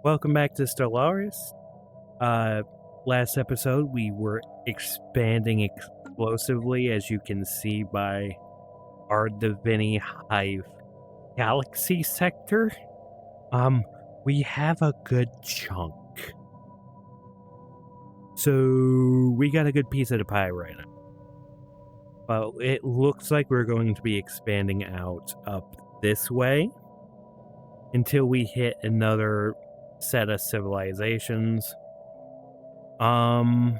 Welcome back to Stellaris. Last episode we were expanding explosively, as you can see by our D'vini hive galaxy sector. We have a good chunk. So we got a good piece of the pie right now. But it looks like we're going to be expanding out up this way until we hit another set of civilizations. I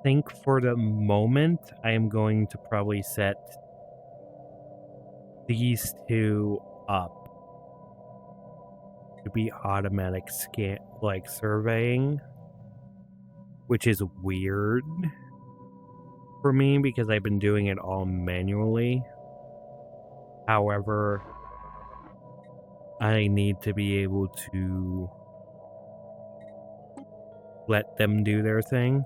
think for the moment, I am going to probably set these two up to be automatic surveying, which is weird for me because I've been doing it all manually. However, I need to be able to let them do their thing.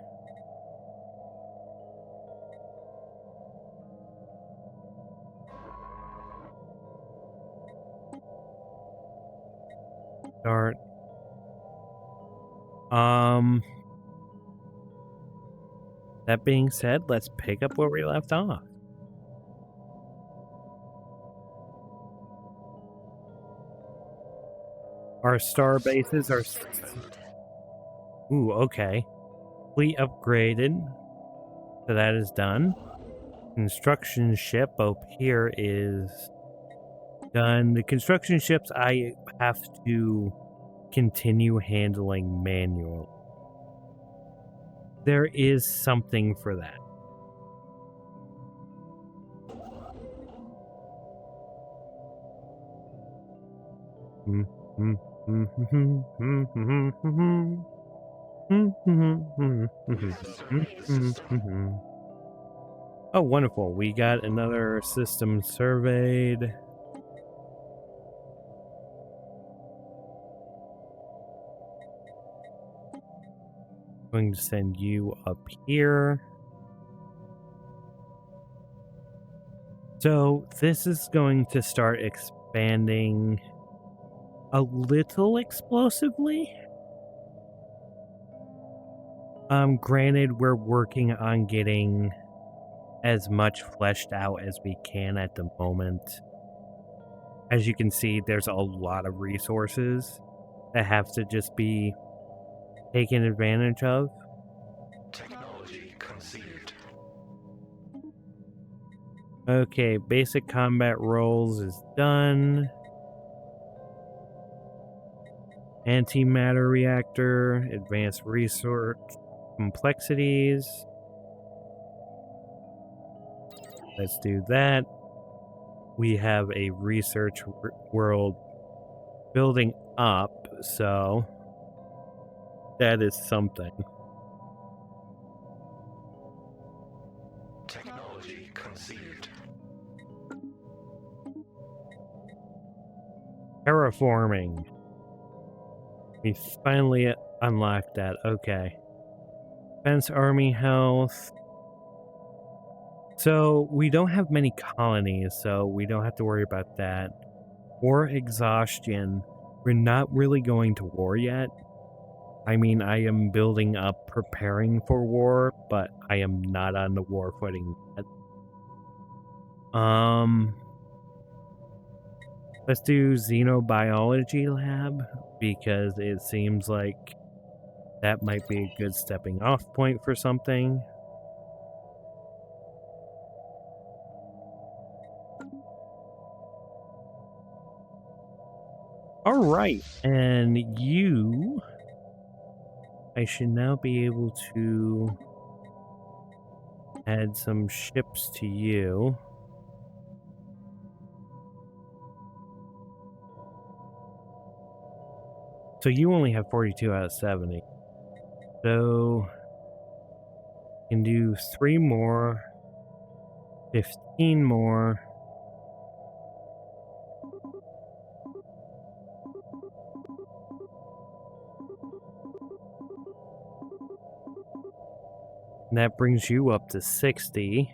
Start. That being said, let's pick up where we left off. Our star bases are... Ooh, okay. Fleet upgraded. So that is done. Construction ship up here is done. The construction ships I have to continue handling manually. There is something for that. Oh, wonderful. We got another system surveyed. Going to send you up here. So this is going to start expanding a little explosively. Granted, we're working on getting as much fleshed out as we can at the moment. As you can see, there's a lot of resources that have to just be taken advantage of. Technology conceived. Okay, basic combat roles is done. Antimatter reactor, advanced research complexities. Let's do that. We have a research world building up, so that is something. Technology conceived. Terraforming. We finally unlocked that. Okay. Defense Army Health. So we don't have many colonies, so we don't have to worry about that. War exhaustion. We're not really going to war yet. I mean, I am building up preparing for war, but I am not on the war footing yet. Let's do Xenobiology Lab, because it seems like that might be a good stepping off point for something. Alright, and you... I should now be able to add some ships to you. So you only have 42 out of 70. So you can do 3 more, 15 more. And that brings you up to 60.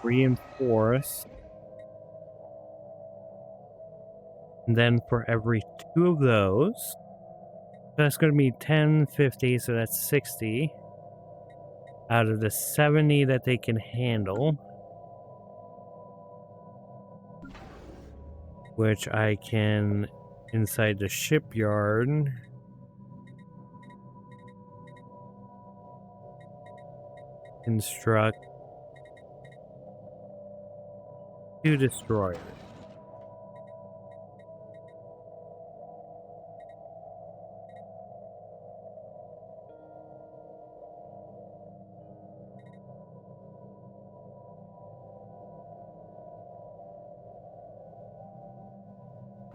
reinforce. And then for every 2 of those, that's going to be 10, 50, so that's 60 out of the 70 that they can handle, which I can inside the shipyard construct 2 destroyers.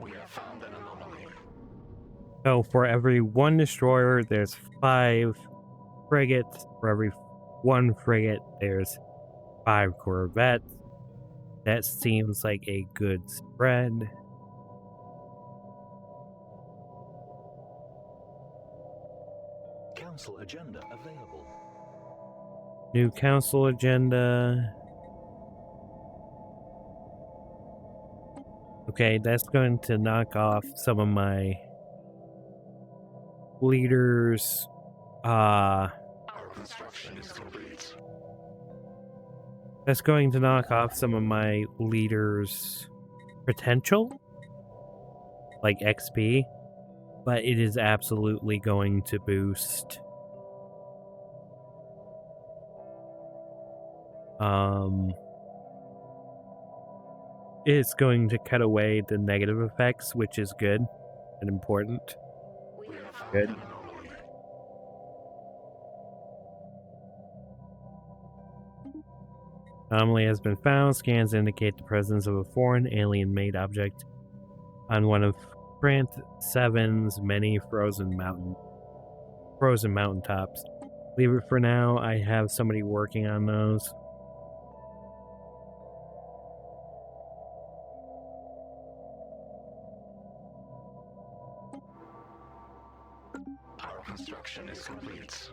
We have found an anomaly. So for every 1 destroyer, there's 5 frigates. For every 1 frigate, there's 5 corvettes. That seems like a good spread. Council agenda available. New council agenda. Okay, that's going to knock off some of my leaders. Our construction is complete. That's going to knock off some of my leaders' potential, like XP, but it is absolutely going to boost it's going to cut away the negative effects, which is good and important. We have found Good. an anomaly. Anomaly has been found. Scans indicate the presence of a foreign alien-made object on one of Grant 7's many frozen mountaintops. Leave it for now. I have somebody working on those. Our construction is complete.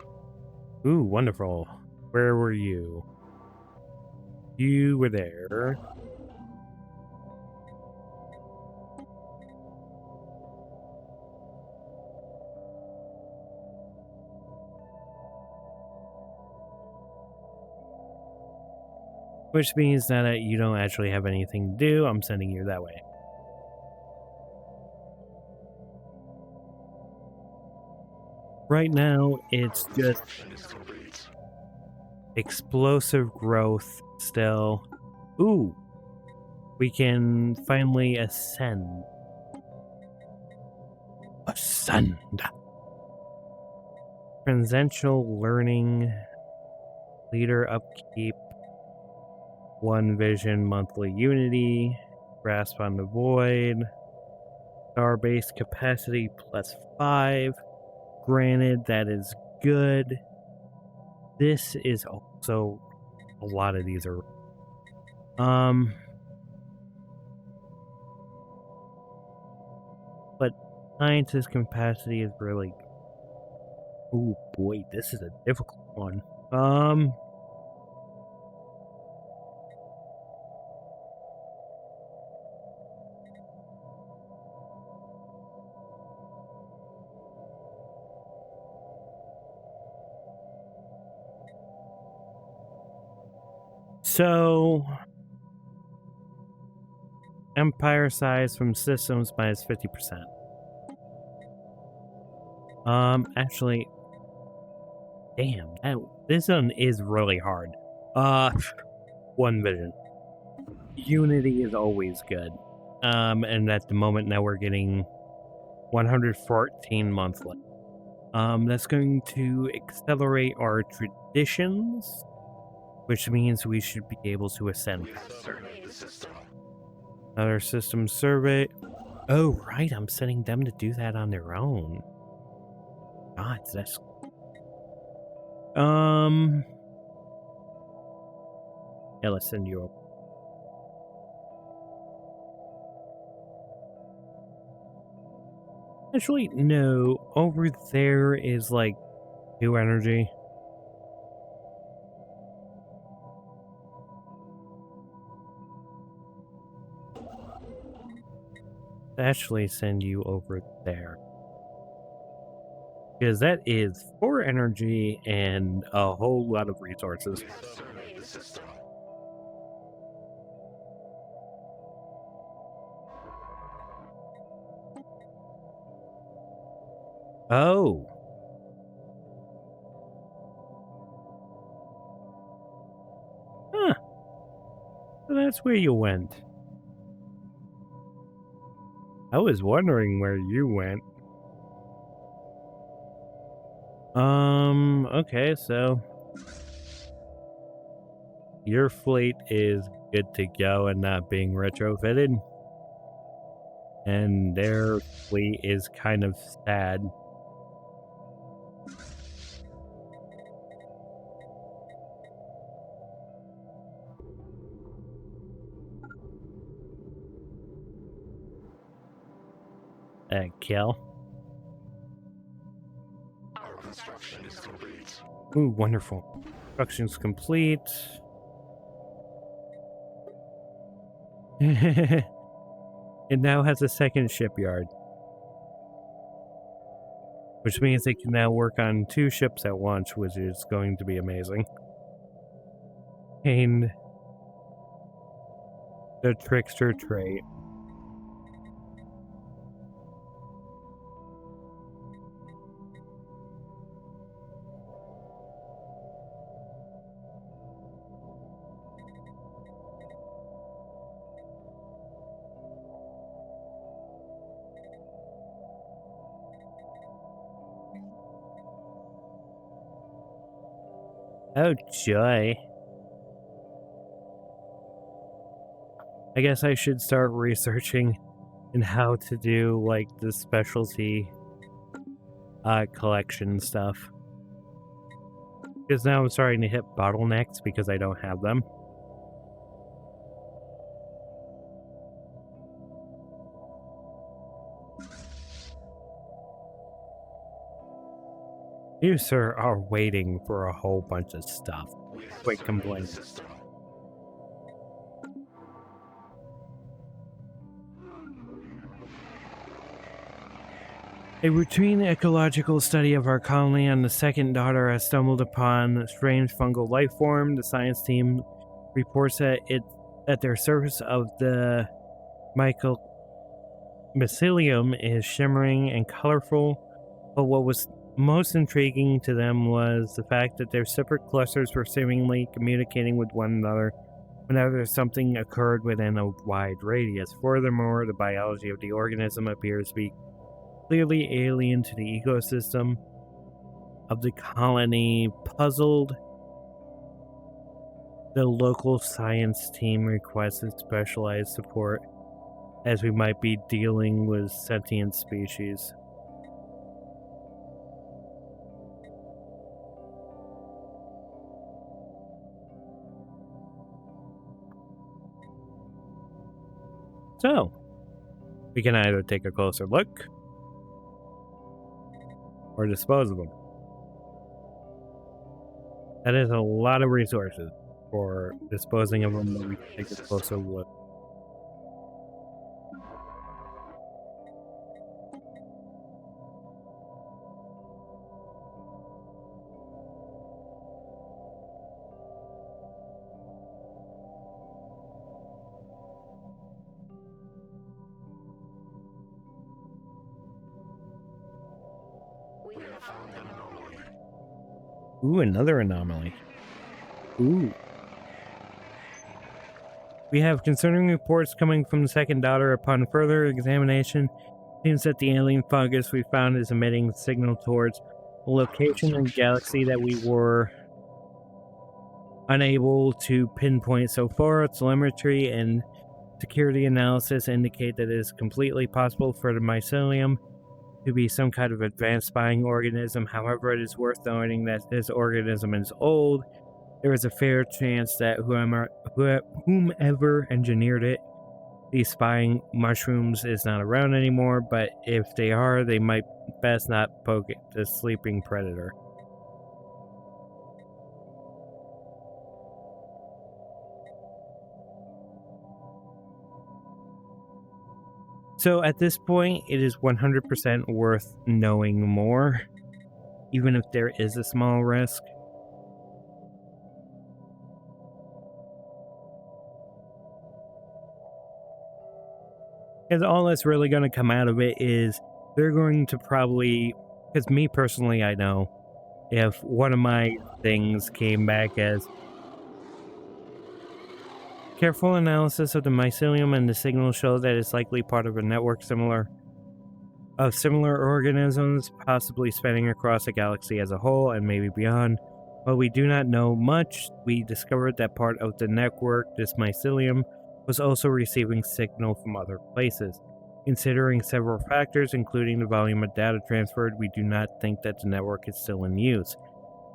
Ooh, wonderful. Where were you? You were there. Which means that you don't actually have anything to do. I'm sending you that way. Right now, it's just Construction is complete. explosive growth still. Ooh, we can finally ascend. Ascend. Transcendental learning, leader upkeep, 1 vision, monthly unity, grasp on the void, star-based capacity +5. Granted, that is good. This is also a lot of these are but scientist capacity is really, oh boy, this is a difficult one. So empire size from systems minus 50%. Actually, damn, this one is really hard. 1 vision. Unity is always good. And at the moment now we're getting 114 monthly. That's going to accelerate our traditions, which means we should be able to ascend. Survey the system. Another system survey. Oh, right, I'm sending them to do that on their own. God, that's... Yeah, let's send you up. Actually, no. Over there is, like, new energy. actually send you over there. Because that is 4 energy and a whole lot of resources. We have surveyed the system. Oh. Huh. So that's where you went. I was wondering where you went. Okay, so your fleet is good to go and not being retrofitted. And their fleet is kind of sad. Kill. Our construction is complete. Ooh, wonderful. Construction's complete. It now has a second shipyard. Which means they can now work on 2 ships at once, which is going to be amazing. And the trickster trait. Oh, joy. I guess I should start researching in how to do, like, the specialty collection stuff. Because now I'm starting to hit bottlenecks because I don't have them. You, sir, are waiting for a whole bunch of stuff. We have Quit surveyed complaining. the system. A routine ecological study of our colony on the second daughter has stumbled upon a strange fungal life form. The science team reports that their surface of the mycelium is shimmering and colorful, but what was most intriguing to them was the fact that their separate clusters were seemingly communicating with one another whenever something occurred within a wide radius. Furthermore, the biology of the organism appears to be clearly alien to the ecosystem of the colony. Puzzled, the local science team requested specialized support as we might be dealing with sentient species. So, we can either take a closer look or dispose of them. That is a lot of resources for disposing of them that we can take a closer look. We have found an anomaly. Ooh, another anomaly. Ooh. We have concerning reports coming from the second daughter. Upon further examination, it seems that the alien fungus we found is emitting signal towards a location in the galaxy that we were unable to pinpoint so far. Telemetry and security analysis indicate that it is completely possible for the mycelium to be some kind of advanced spying organism. However, it is worth noting that this organism is old. There is a fair chance that whomever engineered it, these spying mushrooms, is not around anymore, but if they are, they might best not poke the sleeping predator. So at this point, it is 100% worth knowing more, even if there is a small risk. Because all that's really going to come out of it is they're going to probably, because me personally, I know if one of my things came back as careful analysis of the mycelium and the signals show that it's likely part of a network similar organisms, possibly spanning across a galaxy as a whole and maybe beyond. While we do not know much, we discovered that part of the network, this mycelium, was also receiving signal from other places. Considering several factors, including the volume of data transferred, we do not think that the network is still in use.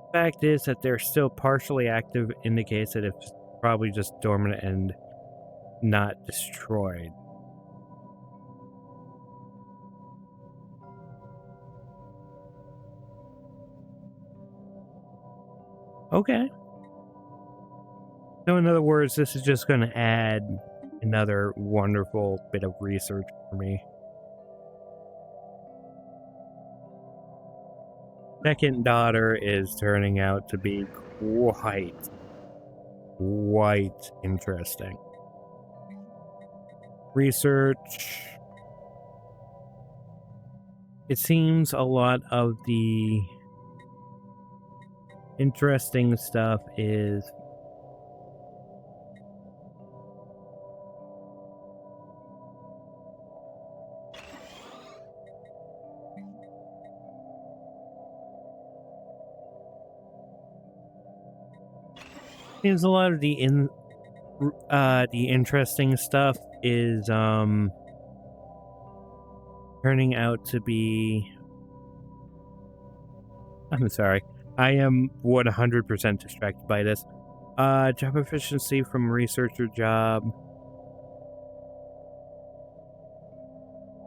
The fact is that they're still partially active, indicates that it's probably just dormant and not destroyed. Okay. So in other words, this is just going to add another wonderful bit of research for me. Second daughter is turning out to be quite interesting. Research. It seems a lot of the interesting stuff is a lot of the interesting stuff is turning out to be. I'm sorry. I am 100% distracted by this. Job efficiency from researcher job.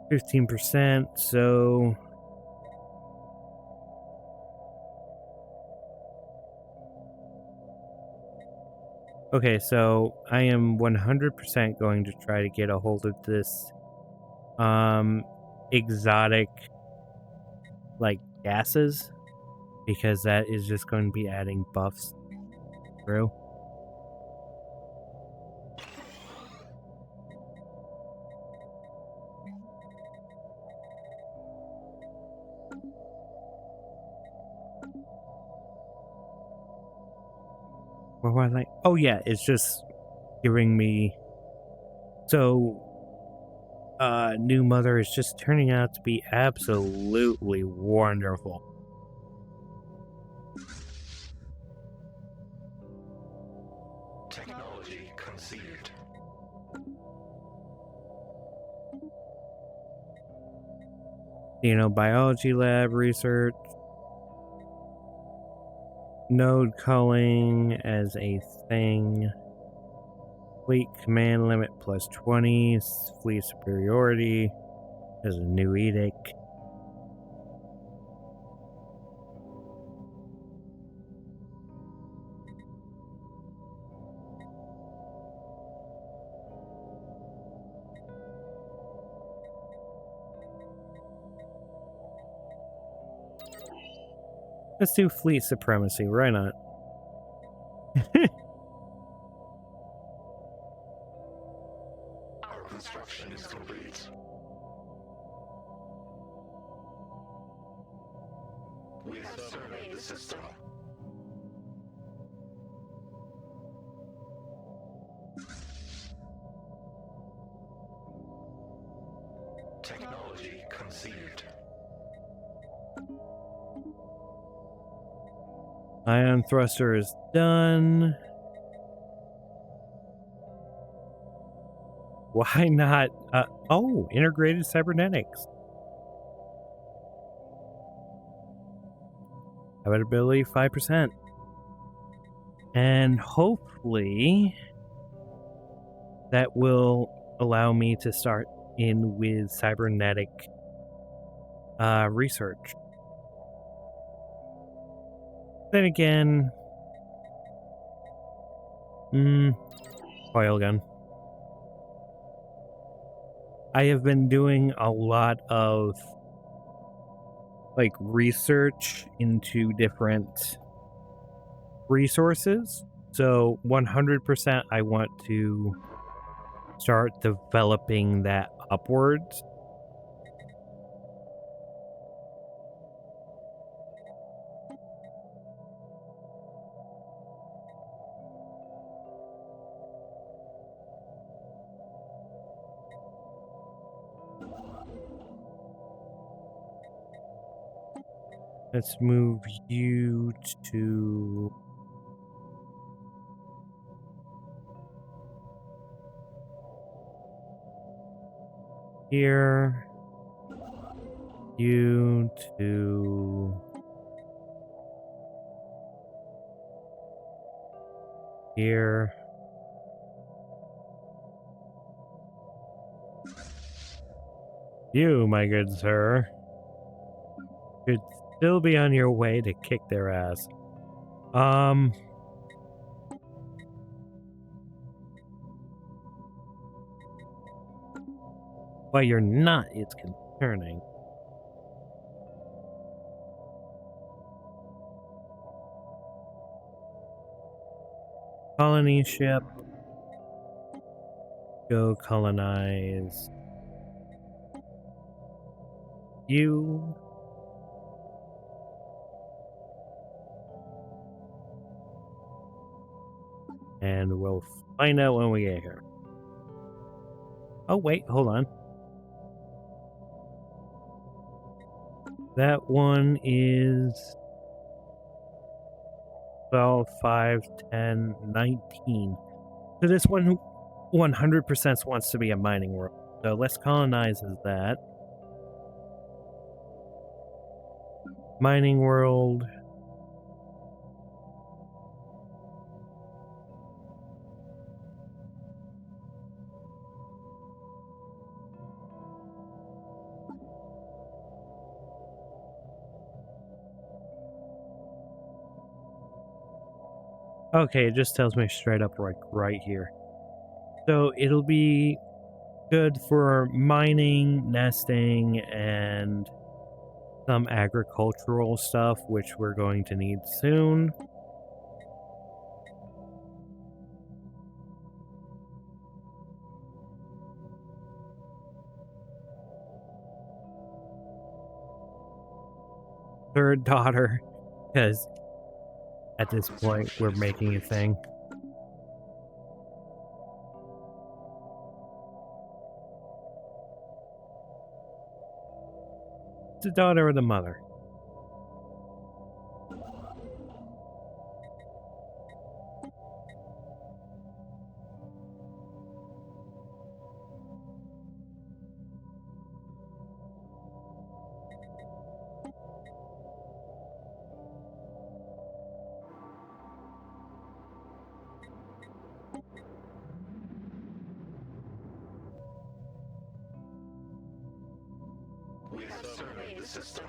15%, so. Okay, so I am 100% going to try to get a hold of this exotic like gases, because that is just going to be adding buffs through. What was I? Oh yeah, it's just giving me. So new mother is just turning out to be absolutely wonderful. Technology conceived. Biology lab research. Node culling as a thing. Fleet command limit plus 20. Fleet superiority as a new edict. Let's do fleet supremacy. Why not? Our construction is complete. We have surveyed the system. Technology conceived. Ion thruster is done. Why not? Oh, integrated cybernetics. Habitability 5%. And hopefully that will allow me to start in with cybernetic research. Then again, coil gun. I have been doing a lot of like research into different resources. So 100% I want to start developing that upwards. Let's move you to here. You to here. You, my good sir, should still be on your way to kick their ass. Why you're not, it's concerning. Colony ship. Go colonize you. And we'll find out when we get here. Oh, wait, hold on. That one is 12, 5, 10, 19. So this one 100% wants to be a mining world. So let's colonize that. Mining world. Okay, it just tells me straight up right here. So it'll be good for mining, nesting, and some agricultural stuff, which we're going to need soon. Third daughter, because at this point we're making a thing. The daughter or the mother? We have surveyed the system.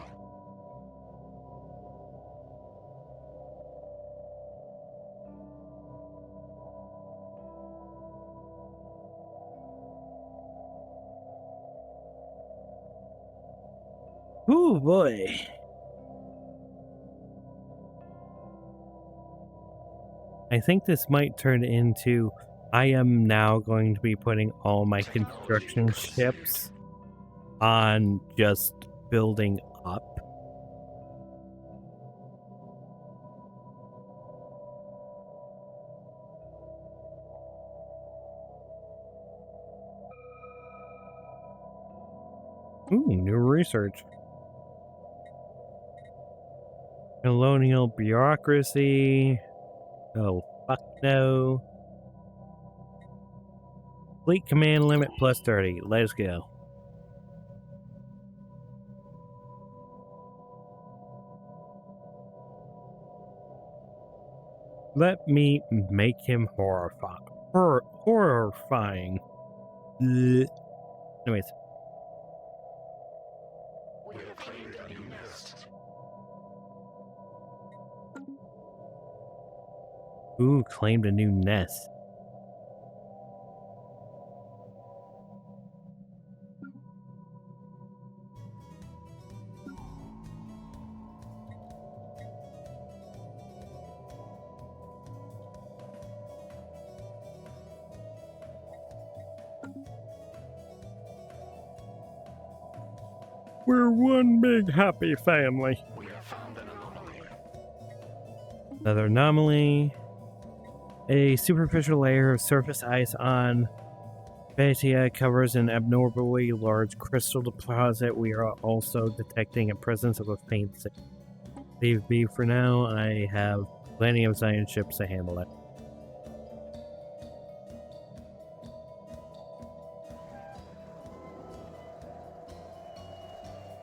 Oh boy. I think this might turn into I am now going to be putting all my construction ships on just building up. Ooh, new research. Colonial bureaucracy. Oh, fuck no. Fleet command limit plus 30. Let's go. Let me make him horrifying. Anyways. We have claimed a new nest. Ooh, claimed a new nest. We're one big happy family. We have found an anomaly. Another anomaly. A superficial layer of surface ice on Betia covers an abnormally large crystal deposit. We are also detecting a presence of a faint signal. Leave be for now. I have plenty of science ships to handle it.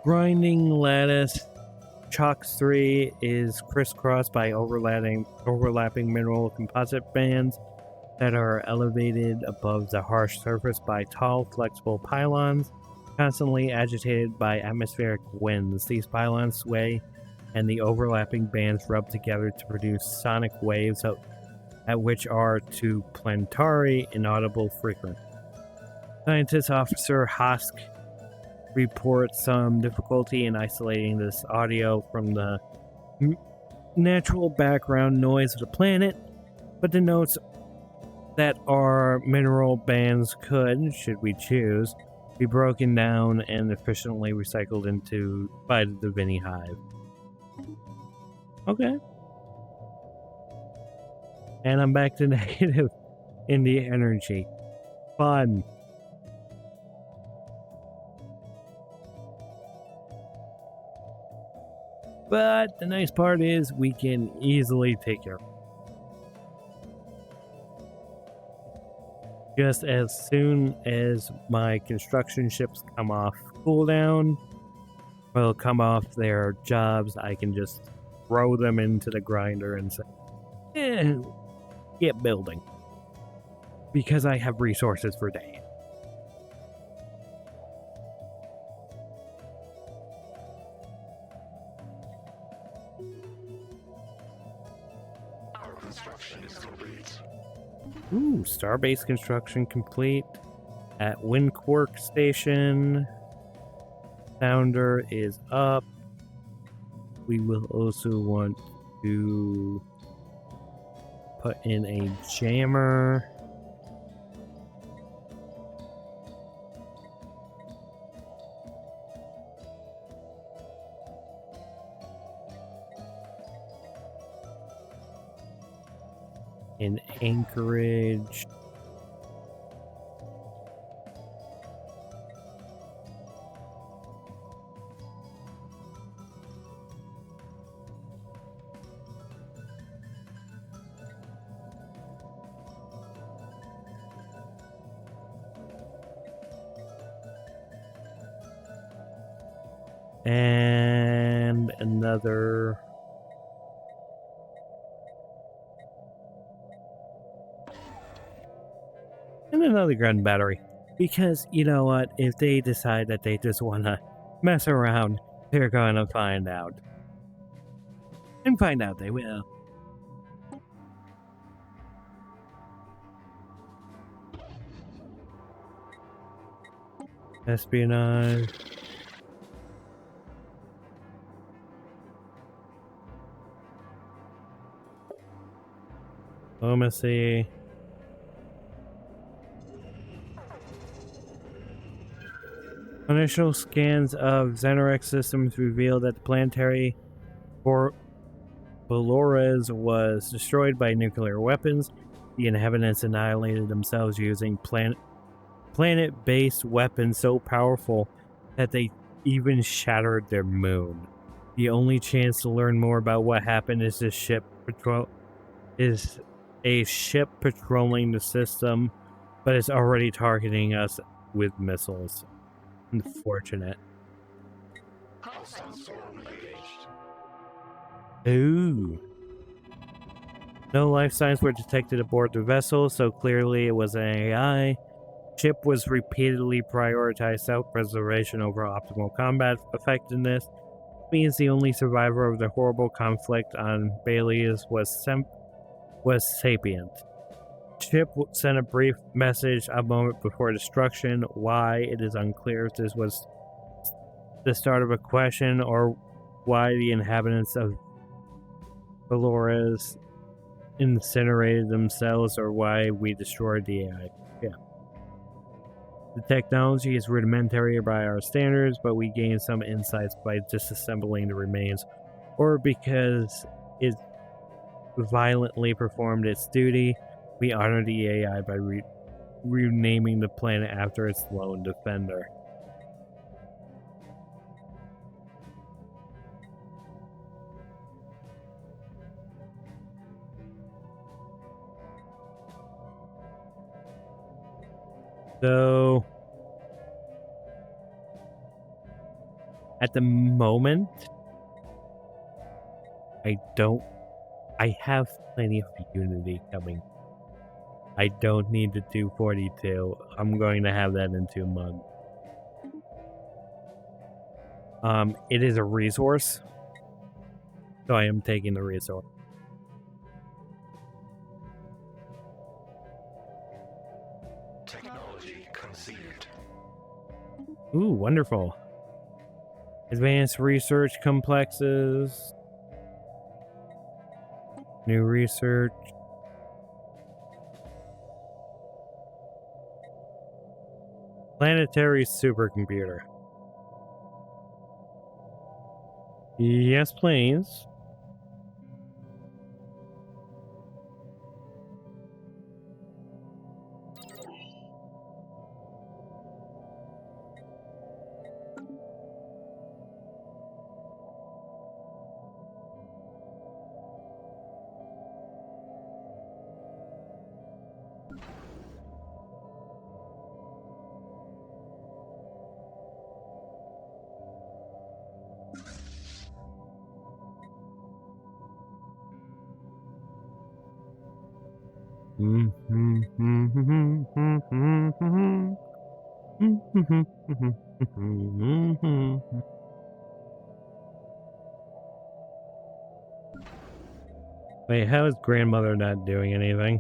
Grinding lattice. Chalks 3 is crisscrossed by overlapping mineral composite bands that are elevated above the harsh surface by tall, flexible pylons, constantly agitated by atmospheric winds. These pylons sway, and the overlapping bands rub together to produce sonic waves at which are to Plantari inaudible frequency. Scientist Officer Hosk reports some difficulty in isolating this audio from the natural background noise of the planet, but denotes that our mineral bands could, should we choose, be broken down and efficiently recycled into by the D'vini hive. Okay. And I'm back to negative in the energy. Fun. But the nice part is we can easily take care of it. Just as soon as my construction ships come off cooldown, will come off their jobs, I can just throw them into the grinder and say, get building. Because I have resources for days. Our construction is complete. Ooh, starbase construction complete at Windquark Station. Sounder is up. We will also want to put in a jammer. In Anchorage. And another gun battery, because you know what, if they decide that they just want to mess around, they're gonna find out, and find out they will. Espionage. Diplomacy. Initial scans of Xenorex systems reveal that the planetary Valores was destroyed by nuclear weapons. The inhabitants annihilated themselves using planet-based weapons so powerful that they even shattered their moon. The only chance to learn more about what happened is a ship patrolling the system, but it's already targeting us with missiles. Unfortunate. Hostile storm engaged. Ooh. No life signs were detected aboard the vessel, so clearly it was an AI. Ship was repeatedly prioritized self-preservation over optimal combat effectiveness. Means the only survivor of the horrible conflict on Balius was sapient. Ship sent a brief message a moment before destruction. Why? It is unclear if this was the start of a question or why the inhabitants of Valores incinerated themselves or why we destroyed the AI. Yeah. The technology is rudimentary by our standards, but we gain some insights by disassembling the remains, or because it violently performed its duty. We honor the AI by renaming the planet after its lone defender. So, at the moment, I have plenty of Unity coming. I don't need to do 42. I'm going to have that in 2 months. It is a resource, so I am taking the resource. Technology conceived. Ooh, wonderful. Advanced research complexes. New research. Planetary supercomputer. Yes, please. Wait, how is grandmother not doing anything?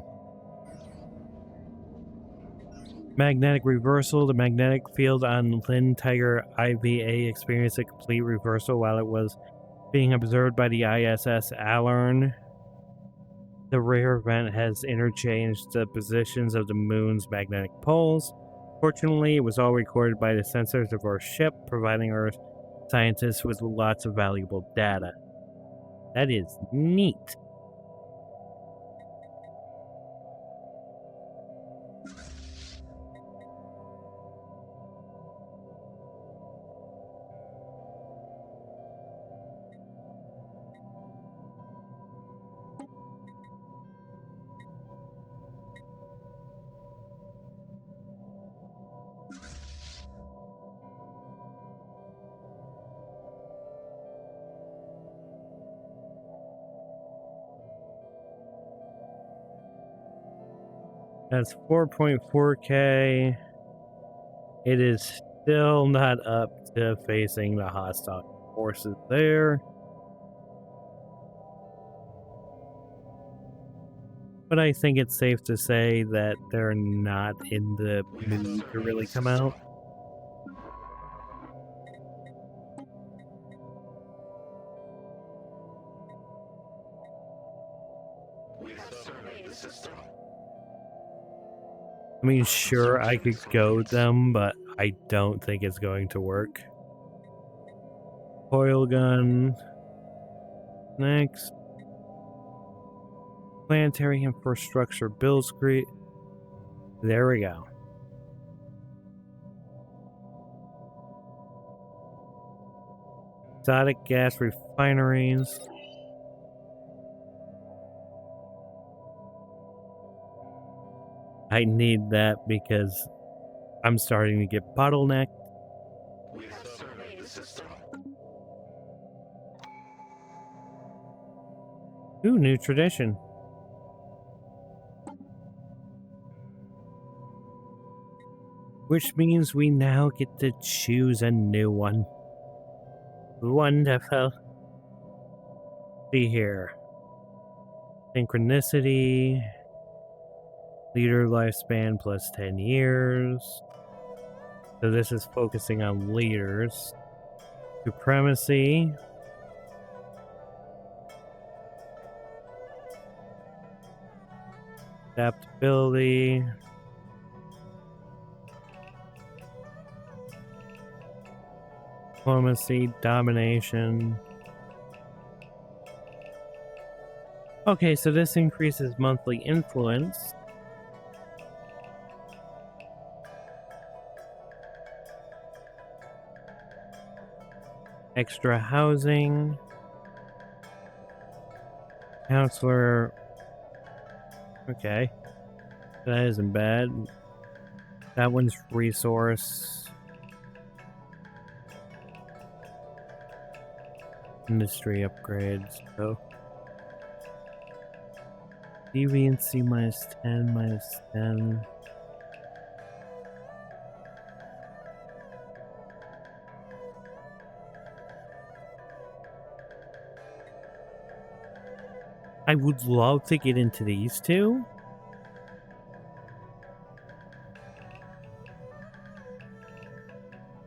Magnetic reversal. The magnetic field on Lin Tiger IVA experienced a complete reversal while it was being observed by the ISS Alern. The rare event has interchanged the positions of the moon's magnetic poles. Fortunately, it was all recorded by the sensors of our ship, providing our scientists with lots of valuable data. That is neat. That's 4.4K. It is still not up to facing the hostile forces there. But I think it's safe to say that they're not in the mood to really come out. We have surveyed the system. I mean, sure, I could goad them, but I don't think it's going to work. Coil gun. Next. Planetary infrastructure build screen. There we go. Exotic gas refineries. I need that because I'm starting to get bottlenecked. We have surveyed the system. Ooh, new tradition. Which means we now get to choose a new one. Wonderful. See here. Synchronicity. Leader lifespan plus 10 years. So this is focusing on leaders. Supremacy. Adaptability. Diplomacy, domination. Okay, so this increases monthly influence. Extra housing. Counselor. Okay. That isn't bad. That one's resource. Industry upgrades. So. Deviancy minus 10, minus 10. I would love to get into these two.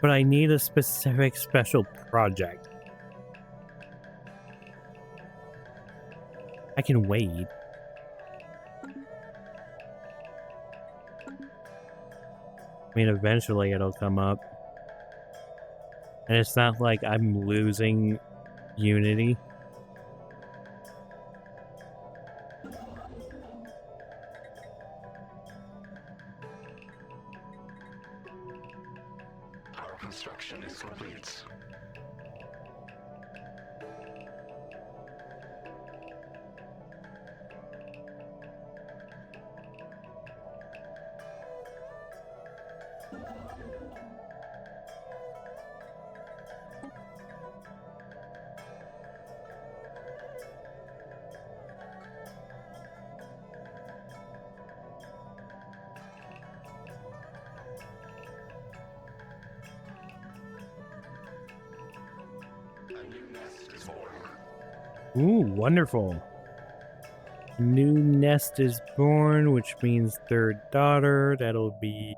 But I need a specific special project. I can wait. I mean, eventually it'll come up. And it's not like I'm losing Unity. Our construction is complete. A new nest is born. Ooh, wonderful. New nest is born, which means third daughter. That'll be...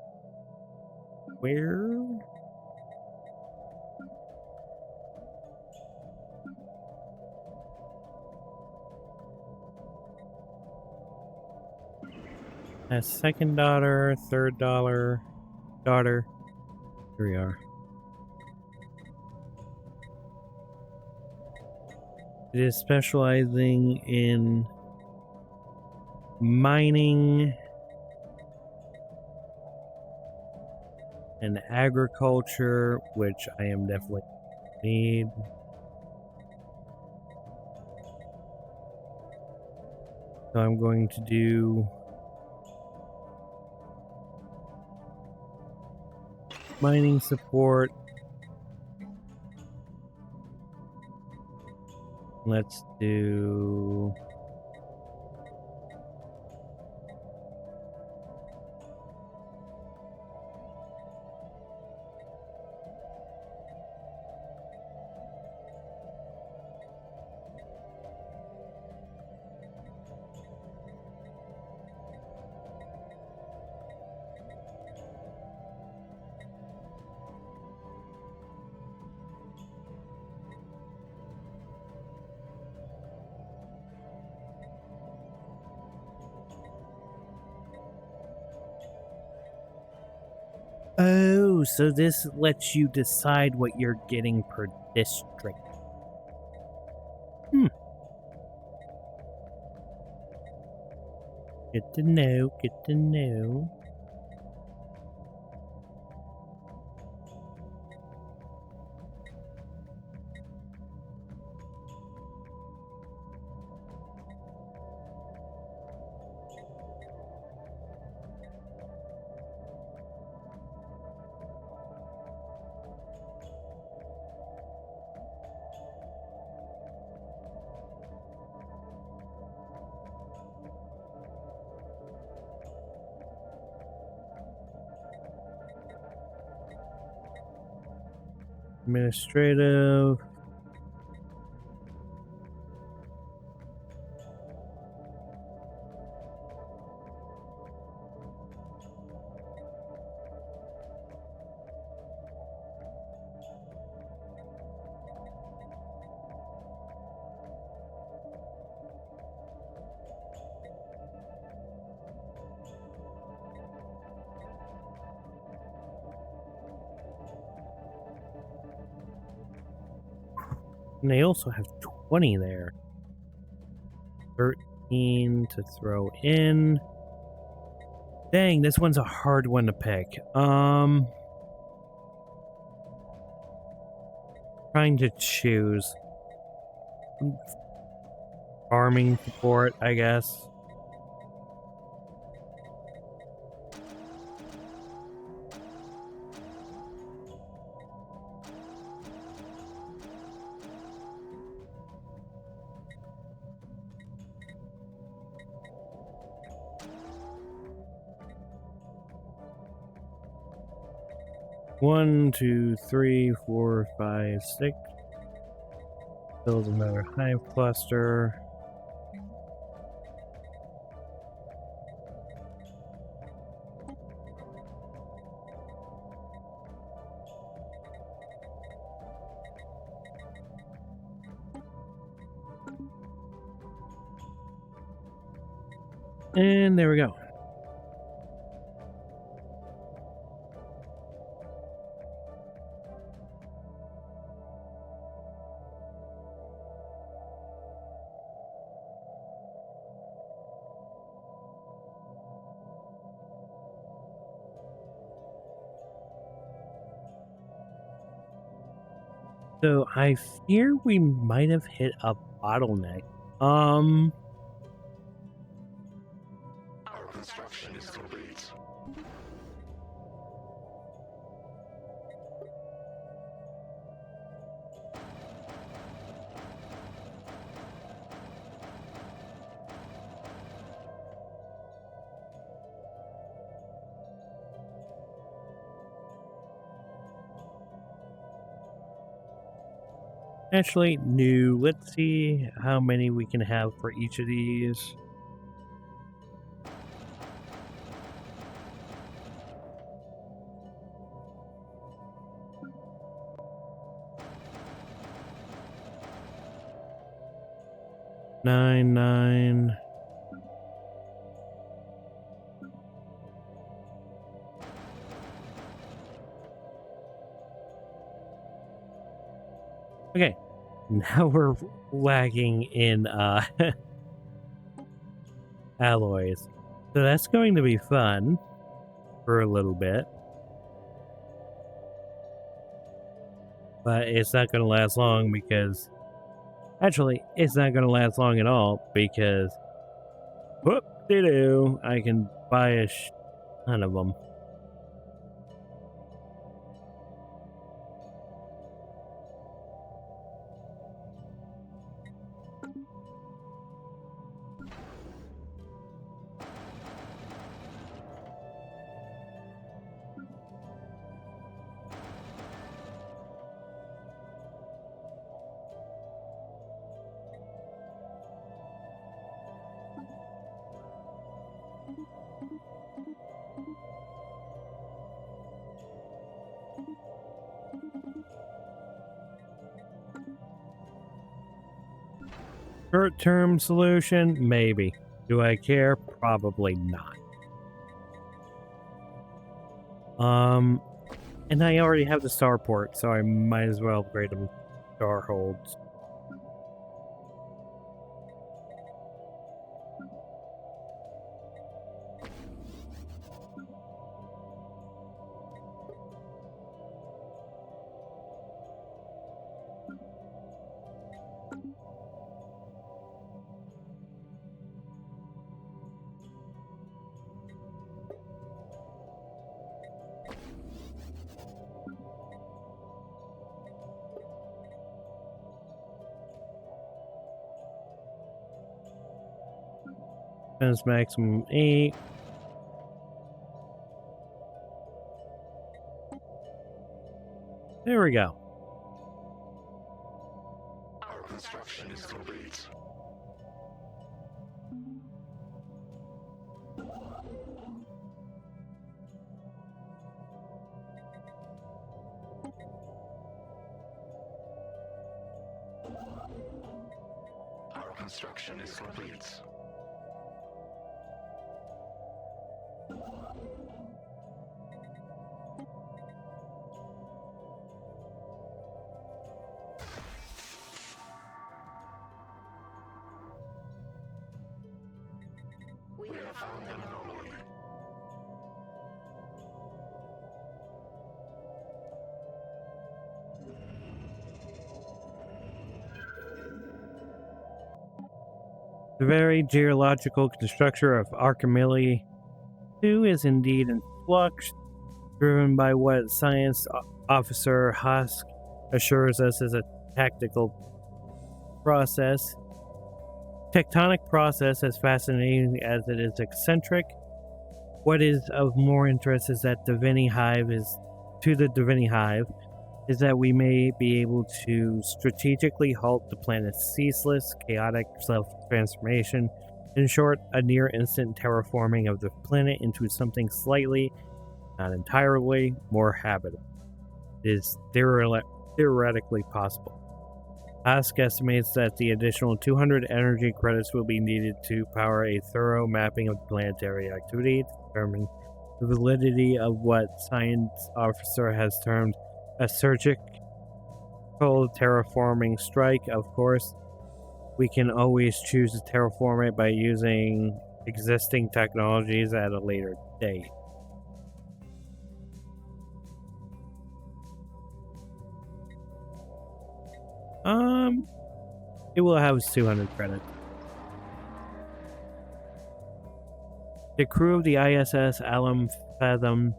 where? A second daughter, third daughter. Here we are. It is specializing in mining and agriculture, which I am definitely need. So I'm going to do mining support. Let's do oh, so this lets you decide what you're getting per district. Good to know, good to know. Administrative. And they also have 20 there. 13 to throw in. Dang, this one's a hard one to pick. Trying to choose. Farming support, I guess. One, two, three, four, five, six. Build another hive cluster. And there we go. So I fear we might have hit a bottleneck. Our construction is complete. Actually, no. Let's see how many we can have for each of these. Nine. Okay, now we're lagging in alloys. So that's going to be fun for a little bit. But it's not going to last long because... Actually, it's not going to last long at all because... Whoop-de-doo, I can buy a ton of them. Short-term solution? Maybe. Do I care? Probably not. And I already have the starport, so I might as well upgrade them star holds. Defense maximum 8. There we go. Our construction is complete. Our construction is complete. have found an anomaly. The very geological structure of Archimili 2 is indeed in flux, driven by what Science Officer Husk assures us is a tactical process. Tectonic process, as fascinating as it is eccentric. What is of more interest is that D'vini hive is that we may be able to strategically halt the planet's ceaseless, chaotic self-transformation. In short, a near-instant terraforming of the planet into something slightly, not entirely, more habitable. It is theoretically possible. Ask estimates that the additional 200 energy credits will be needed to power a thorough mapping of planetary activity to determine the validity of what Science Officer has termed a surgical terraforming strike. Of course, we can always choose to terraform it by using existing technologies at a later date. It will have 200 credits. The crew of the ISS Alum Fathom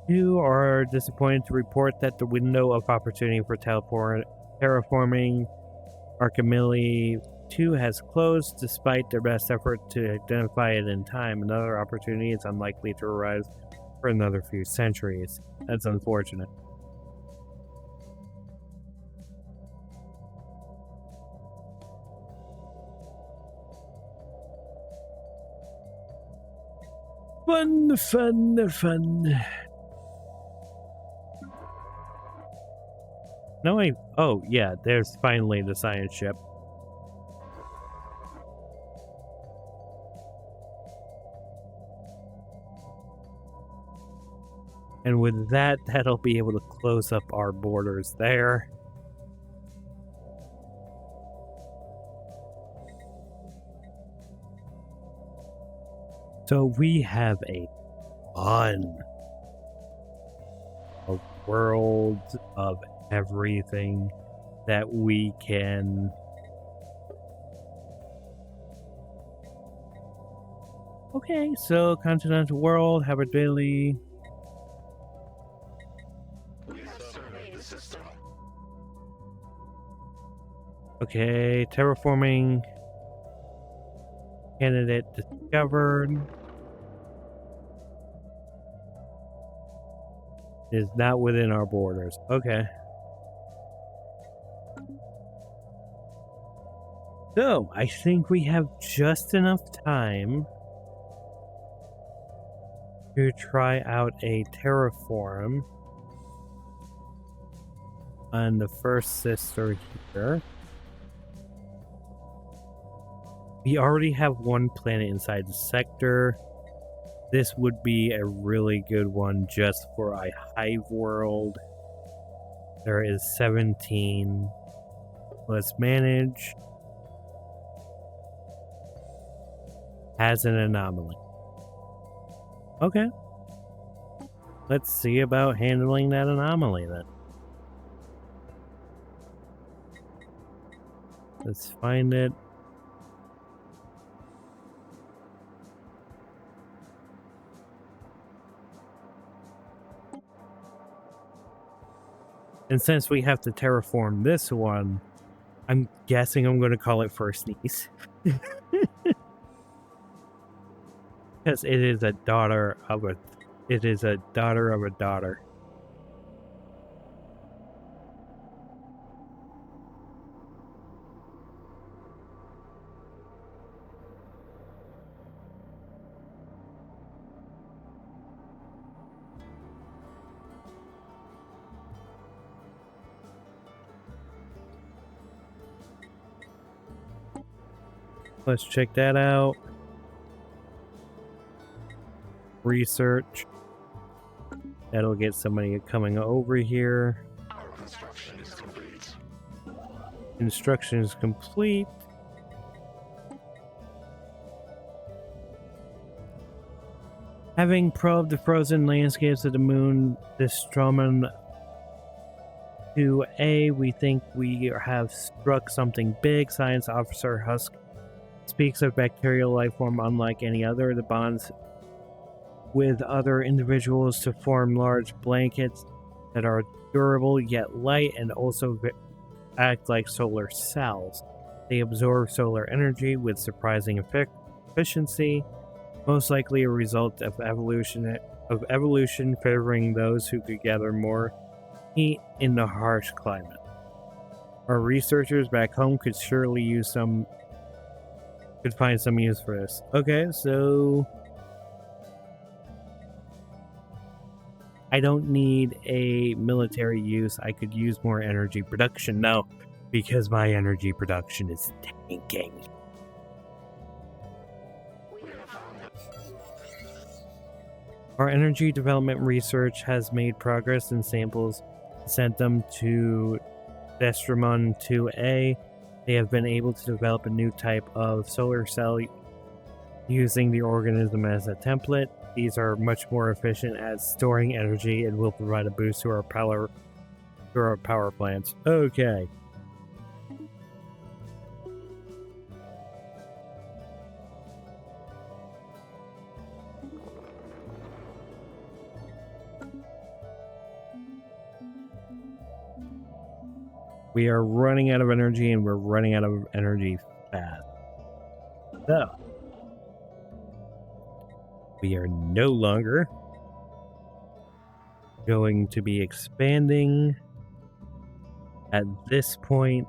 2 are disappointed to report that the window of opportunity for terraforming Archimili 2 has closed, despite their best effort to identify it in time. Another opportunity is unlikely to arise for another few centuries. That's unfortunate. Fun. No, oh yeah, there's finally the science ship. And with that, that'll be able to close up our borders there. So we have a ton of worlds of everything that we can okay, so continental world, habitability. We have surveyed the system. Okay, terraforming candidate discovered. Is not within our borders. Okay. So, I think we have just enough time to try out a terraform on the first sister here. We already have one planet inside the sector. This would be a really good one just for a hive world. There is 17. Let's manage. Has an anomaly. Okay. Let's see about handling that anomaly then. Let's find it. And since we have to terraform this one, I'm guessing I'm going to call it First Niece. Because it is a daughter of a daughter. Let's check that out. Research. That'll get somebody coming over here. Our construction is complete. Construction is complete. Having probed the frozen landscapes of the moon, Distroman 2A, we think we have struck something big. Science Officer Husk speaks of bacterial life form unlike any other. The bonds with other individuals to form large blankets that are durable yet light and also act like solar cells. They absorb solar energy with surprising efficiency, most likely a result of evolution favoring those who could gather more heat in the harsh climate. Our researchers back home could find some use for this. Okay, so I don't need a military use. I could use more energy production now because my energy production is tanking. Our energy development research has made progress in samples, sent them to Destromon 2A. They have been able to develop a new type of solar cell using the organism as a template. These are much more efficient at storing energy and will provide a boost to our power plants. Okay. We are running out of energy, and we're running out of energy fast. So, we are no longer going to be expanding. At this point,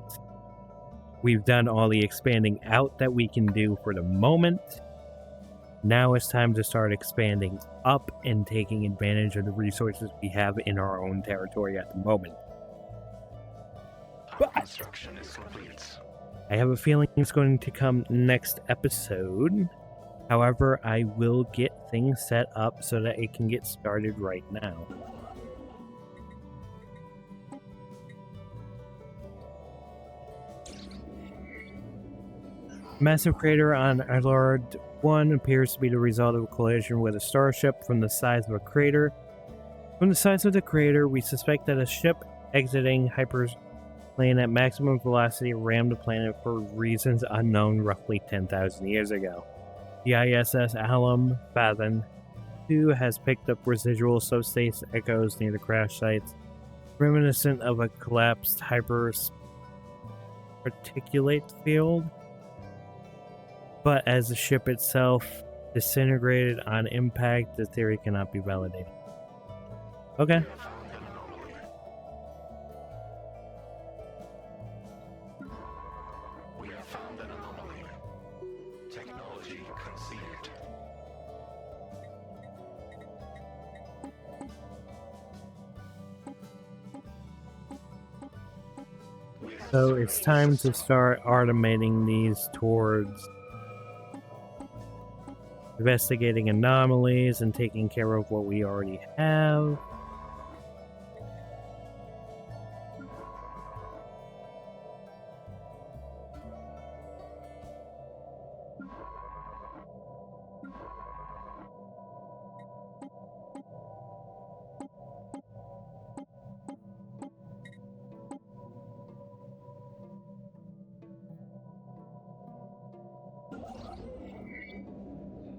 we've done all the expanding out that we can do for the moment. Now it's time to start expanding up and taking advantage of the resources we have in our own territory at the moment. But Construction is complete. I have a feeling it's going to come next episode. However, I will get things set up so that it can get started right now. Massive crater on Alord 1 appears to be the result of a collision with a starship from the size of a crater. From the size of the crater, we suspect that a ship exiting hyperplane at maximum velocity rammed the planet for reasons unknown roughly 10,000 years ago. The ISS Alum Fathom 2 has picked up residual subspace echoes near the crash sites, reminiscent of a collapsed hyperparticulate field. But as the ship itself disintegrated on impact, the theory cannot be validated. Okay. We have found an anomaly. Technology conceived. So it's time to start automating these towards investigating anomalies and taking care of what we already have.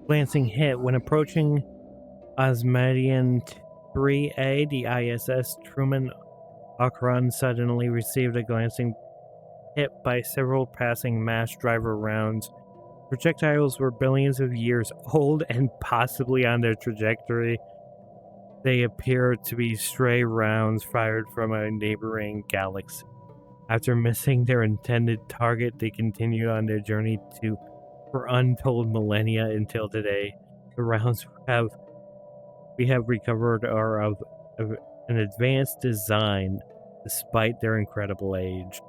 Glancing hit. When approaching Osmadian 3A, the ISS Truman Akron suddenly received a glancing hit by several passing mass driver rounds. Projectiles were billions of years old and possibly on their trajectory. They appear to be stray rounds fired from a neighboring galaxy. After missing their intended target, they continued on their journey for untold millennia until today. The rounds we have recovered are of an advanced design despite their incredible age.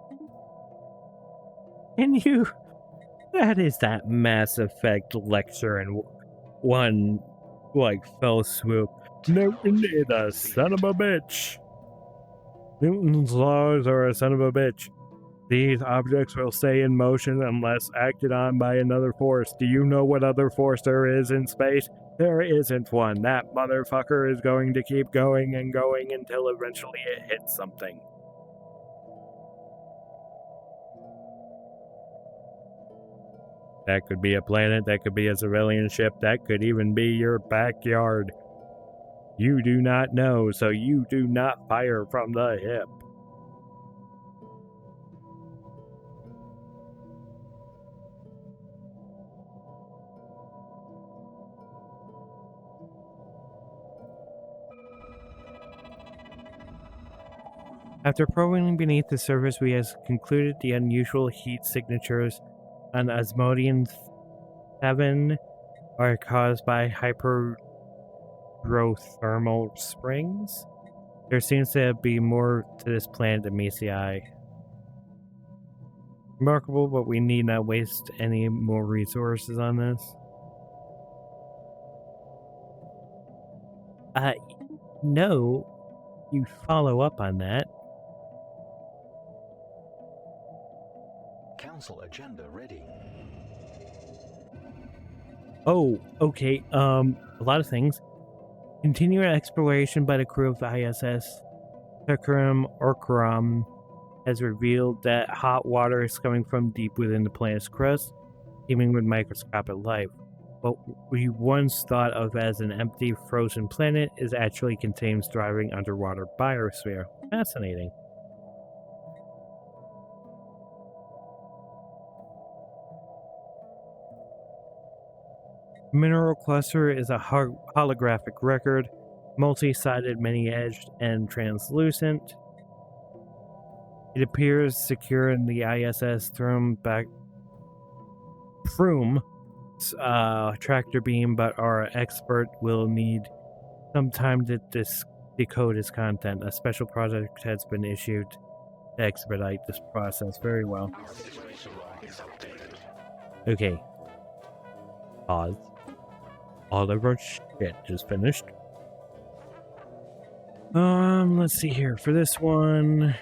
That is that Mass Effect lecture in one, fell swoop. Newton is a son of a bitch. Newton's laws are a son of a bitch. These objects will stay in motion unless acted on by another force. Do you know what other force there is in space? There isn't one. That motherfucker is going to keep going and going until eventually it hits something. That could be a planet, that could be a civilian ship, that could even be your backyard. You do not know, so you do not fire from the hip. After probing beneath the surface, we have concluded the unusual heat signatures on Asmodean 7 are caused by hyperothermal springs. There seems to be more to this planet than meets the eye. Remarkable, but we need not waste any more resources on this. No, you follow up on that. Council agenda ready. Oh, okay. A lot of things. Continued exploration by the crew of the ISS Terraforming has revealed that hot water is coming from deep within the planet's crust, teeming with microscopic life. What we once thought of as an empty, frozen planet is actually contains thriving underwater biosphere. Fascinating. Mineral cluster is a holographic record, multi-sided, many-edged, and translucent. It appears secure in the ISS Froome tractor beam, but our expert will need some time to decode its content. A special project has been issued to expedite this process. Very well. Our situation log is updated. Okay. Pause. All of our shit just finished. Let's see here. For this one,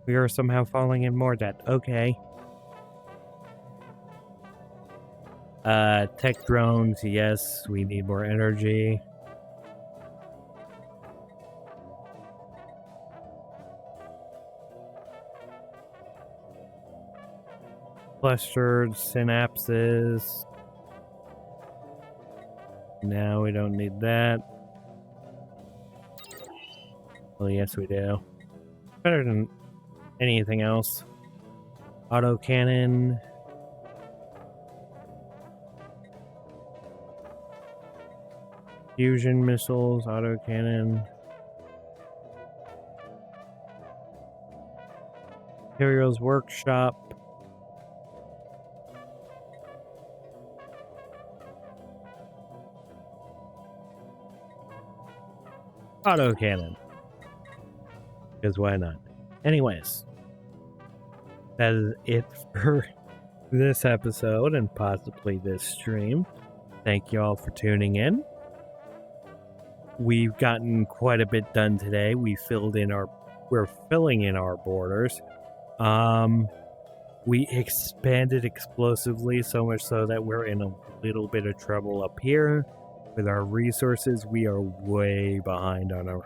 we are somehow falling in more debt. Okay. Tech drones, yes, we need more energy. Clustered synapses. Now we don't need that. Well, yes, we do. Better than anything else. Autocannon. Fusion missiles, autocannon. Imperial's workshop. Autocannon. Because why not? Anyways, that is it for this episode and possibly this stream. Thank you all for tuning in. We've gotten quite a bit done today. We're filling in our borders. We expanded explosively, so much so that we're in a little bit of trouble up here. With our resources, we are way behind on our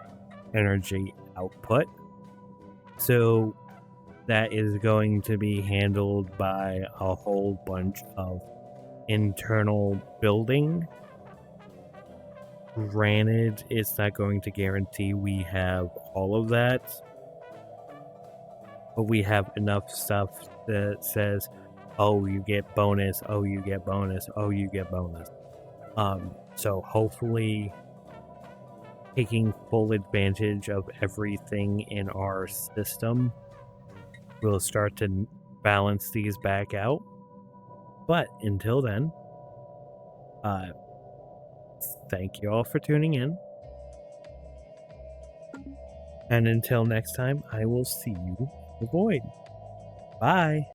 energy output. So that is going to be handled by a whole bunch of internal building. Granted, it's not going to guarantee we have all of that, but we have enough stuff that says, oh, you get bonus, oh, you get bonus, oh, you get bonus. So hopefully taking full advantage of everything in our system will start to balance these back out. But until then, thank you all for tuning in. And until next time, I will see you in the void. Bye.